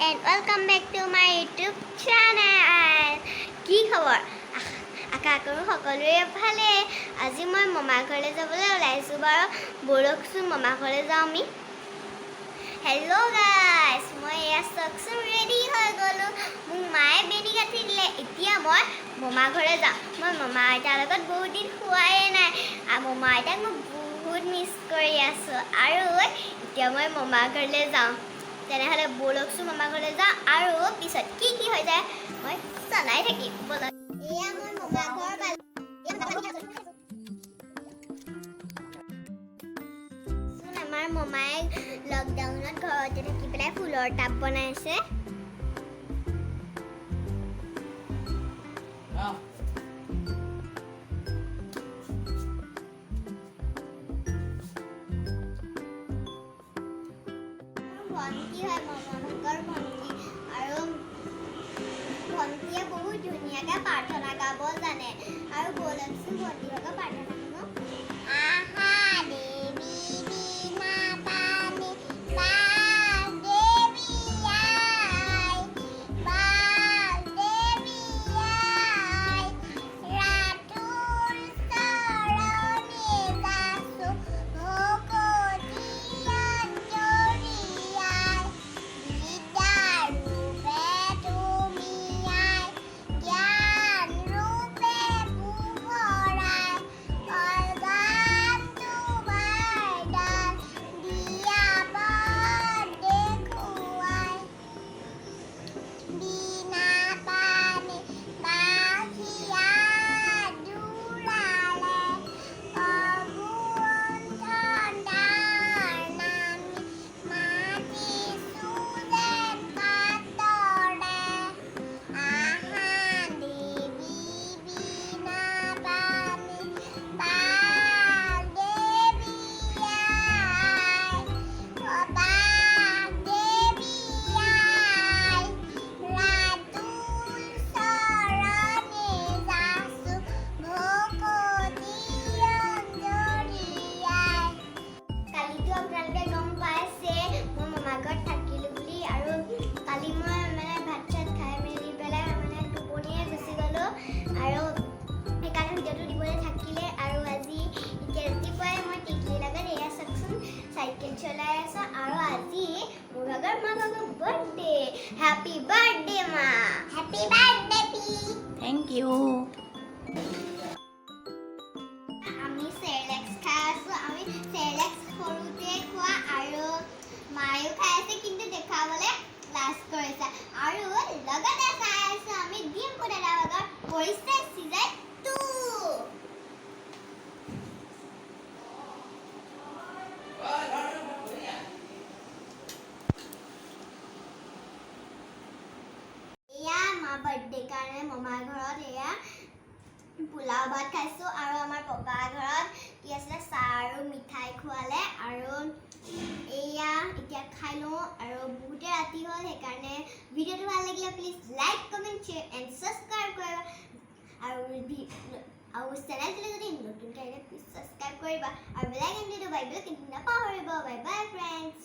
and welcome back to my YouTube channel. কি খবৰ আশা কৰোঁ সকলোৰে ভালে আজি মই মামা ঘৰলৈ যাবলৈ ওলাইছোঁ বাৰু বলকচোন মামা ঘৰলৈ যাওঁ আমি হেল্ল' গাইজ মই এয়া চকচোন ৰেডি হৈ গ'লোঁ মোক মায়ে বেনি কাটি দিলে এতিয়া মই মামা ঘৰলৈ যাওঁ মই মামা আইতাৰ লগত বহুত দিন খোৱাই নাই মামা আইতাক মই বহুত মিছ কৰি আছোঁ আৰু এতিয়া মই মামা ঘৰলৈ যাওঁ তেনেহ'লে বলকচোন মামা ঘৰলৈ যাওঁ আৰু পিছত কি হৈ যায় মই জনাই থাকিম বলক এয়া মই মামা ঘৰ আমাৰ মামাই লকডাউনত ঘৰতে থাকি পেলাই ফুলৰ টাব বনাইছে ভণ্টি হয় মামাকৰ ভণ্টি আৰু ভণ্টিয়ে বহুত ধুনীয়াকৈ প্ৰাৰ্থনা গাব জানে আৰু বলকচোন ভণ্টিহঁতৰ প্ৰাৰ্থনা গাব আহা দেৱী বীণা পাণি বাল দেৱী আই বাল দেৱী আই ৰাতুল চৰণে যাচো ভকতি অঞ্জলি আই বিদ্যাৰ ৰূপে তুমি আই জ্ঞান ৰূপে পোহৰাই অৰ্গান তোমাৰ দান দিয়া পথ দেখুৱাই বীণা পাণি বাঁহীয়া দুলালে অগুণ্ঠন দাৰ নামি মাতিছোঁ যেন কাতৰে আহা দেৱী বীণা পাণি বাল দেৱী আই বাল দেৱী আই ৰাতুল চৰণে যাচো ভকতি অঞ্জলি আই কালিতো আপোনালোকে গম পাইছে মই মামা ঘৰত থাকিলোঁ বুলি আৰু কালি মই ভাত চাত খাই মেলি পেলাই টোপনিয়ে গুচি গ'লোঁ আৰু সেইকাৰণে ভিডিঅ'টো দিবলৈ থাকিলে আৰু আজি এতিয়া ৰাতিপুৱাই মই টিকলিৰ লগত এয়া চাওকচোন চাইকেল চলাই আছোঁ আৰু আজি মোৰ ভাগৰ মা ভাগৰ বাৰ্থডে হেপী বাৰ্থডে মা happy birthday P Thank you. আমি চেৰেলেক্স খাই আছোঁ আমি চেৰেলেক্স সৰুতে খোৱা আৰু মায়েও খাই আছে কিন্তু দেখাবলৈ লাজ কৰিছে আৰু লগতে চাই আছোঁ আমি ডিম্পু দাদা ভাগৰ পৰিছে চিজন 2 এয়া মা বাৰ্থডে কাৰণে মামাৰ ঘৰত এয়া পোলাও ভাত খাইছোঁ আৰু আমাৰ পাপাৰ ঘৰত কি আছিলে চাহ আৰু মিঠাই খোৱালে আৰু এয়া এতিয়া খাই লওঁ আৰু বহুতে ৰাতি হ'ল সেইকাৰণে ভিডিঅ'টো ভাল লাগিলে please like comment share and subscribe কৰিবা আৰু চেনেলটো যদি নতুনকৈ আহিলে প্লিজ ছাবস্ক্ৰাইব কৰিবা আৰু বেল আইকনটো বাজিবলৈ কিন্তু নাপাহৰিব বাই বাই ফ্ৰেণ্ডছ